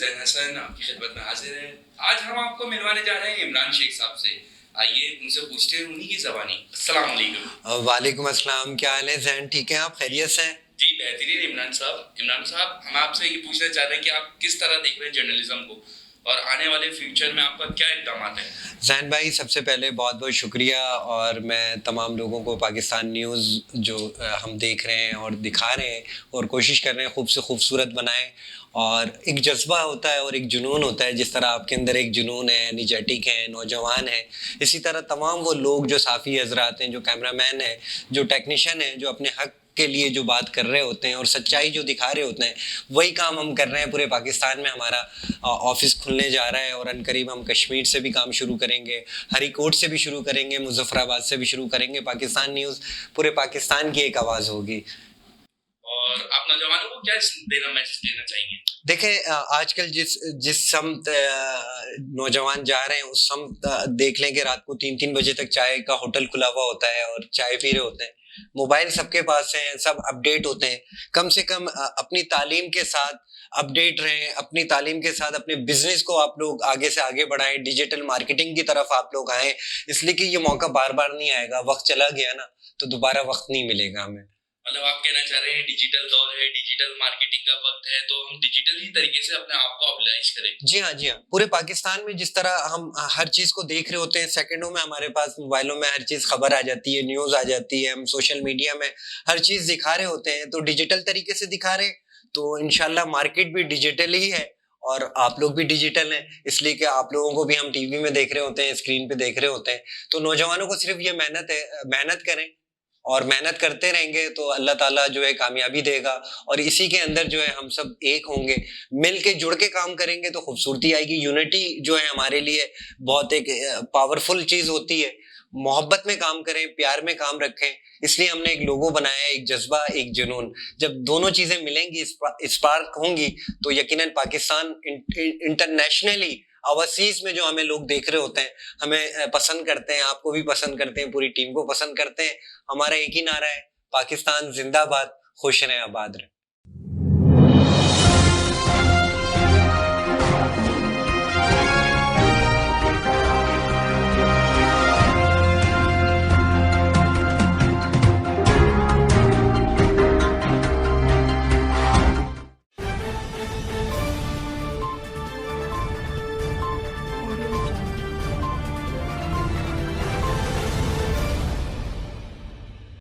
हुसैन हसन आपकी खिदमत में हाजिर है। आज हम आपको मिलवाने जा रहे हैं इमरान शेख साहब से। आइए उनसे पूछते हैं उन्हीं की ज़बानी। अस्सलाम वालेकुम। वालेकुम अस्सलाम। क्या हाल है जैन? ठीक है, आप खैरियत से हैं? जी बेहतरीन इमरान साहब। इमरान साहब हम आपसे ये पूछना चाह रहे हैं कि आप किस तरह देख रहे हैं जर्नलिज्म को और आने वाले फ्यूचर में आपका क्या इक़दाम है? जैन भाई, सबसे पहले बहुत बहुत शुक्रिया। और मैं तमाम लोगों को पाकिस्तान न्यूज़ जो हम देख रहे हैं और दिखा रहे हैं और कोशिश कर रहे हैं खूब से खूबसूरत बनाएं। और एक जज्बा होता है और एक जुनून होता है, जिस तरह आपके अंदर एक जुनून है, एनर्जेटिक है, नौजवान है, इसी तरह तमाम वो लोग जो साफ़ी हजरात हैं, जो कैमरामैन हैं, जो टेक्नीशियन हैं, जो अपने हक़ के लिए जो बात कर रहे होते हैं और सच्चाई जो दिखा रहे होते हैं, वही काम हम कर रहे हैं। पूरे पाकिस्तान में हमारा ऑफिस खुलने जा रहा है और अनकरीब हम कश्मीर से भी काम शुरू करेंगे, हरीकोट से भी शुरू करेंगे, मुजफ्फराबाद से भी शुरू करेंगे। पाकिस्तान न्यूज़ पूरे पाकिस्तान की एक आवाज़ होगी। और आप नौजवानों को क्या देना मैसेज देना चाहेंगे? देखें, आजकल जिस जिस समत नौजवान जा रहे हैं, उस समत देख लें कि रात को 3-3 बजे तक चाय का होटल खुला हुआ होता है और चाय पी रहे होते हैं। मोबाइल सबके पास है, सब अपडेट होते हैं। कम से कम अपनी तालीम के साथ अपडेट रहें, अपनी तालीम के साथ अपने बिजनेस को आप लोग आगे से आगे बढ़ाएं, डिजिटल मार्केटिंग की तरफ आप लोग आएं, इसलिए कि ये मौका बार बार नहीं आएगा। वक्त चला गया ना, तो दोबारा वक्त नहीं मिलेगा हमें। मतलब आप कहना चाह रहे हैं डिजिटल दौर है, डिजिटल मार्केटिंग का वक्त है, तो हम डिजिटल ही तरीके से अपने आप को ऑर्गेनाइज करें। जी हाँ, जी हाँ। पूरे पाकिस्तान में जिस तरह हम हर चीज़ को देख रहे होते हैं, सेकंडों में हमारे पास मोबाइलों में हर चीज़ खबर आ जाती है, न्यूज़ आ जाती है, हम सोशल मीडिया में हर चीज़ दिखा रहे होते हैं, तो डिजिटल तरीके से दिखा रहे हैं, तो इंशाल्लाह मार्केट भी डिजिटल ही है और आप लोग भी डिजिटल हैं, इसलिए कि आप लोगों को भी हम टीवी में देख रहे होते हैं, स्क्रीन पे देख रहे होते हैं। तो नौजवानों को सिर्फ ये मेहनत करें और मेहनत करते रहेंगे तो अल्लाह ताला जो है कामयाबी देगा। और इसी के अंदर जो है हम सब एक होंगे, मिल के जुड़ के काम करेंगे तो खूबसूरती आएगी। यूनिटी जो है हमारे लिए बहुत एक पावरफुल चीज़ होती है। मोहब्बत में काम करें, प्यार में काम रखें, इसलिए हमने एक लोगो बनाया, एक जज्बा, एक जुनून। जब दोनों चीज़ें मिलेंगी, स्पार्क होंगी, तो यकीनन पाकिस्तान इंटरनेशनली ओवरसीज में जो हमें लोग देख रहे होते हैं, हमें पसंद करते हैं, आपको भी पसंद करते हैं, पूरी टीम को पसंद करते हैं। हमारा एक ही नारा है, पाकिस्तान जिंदाबाद, खुश रहें, आबाद रहें।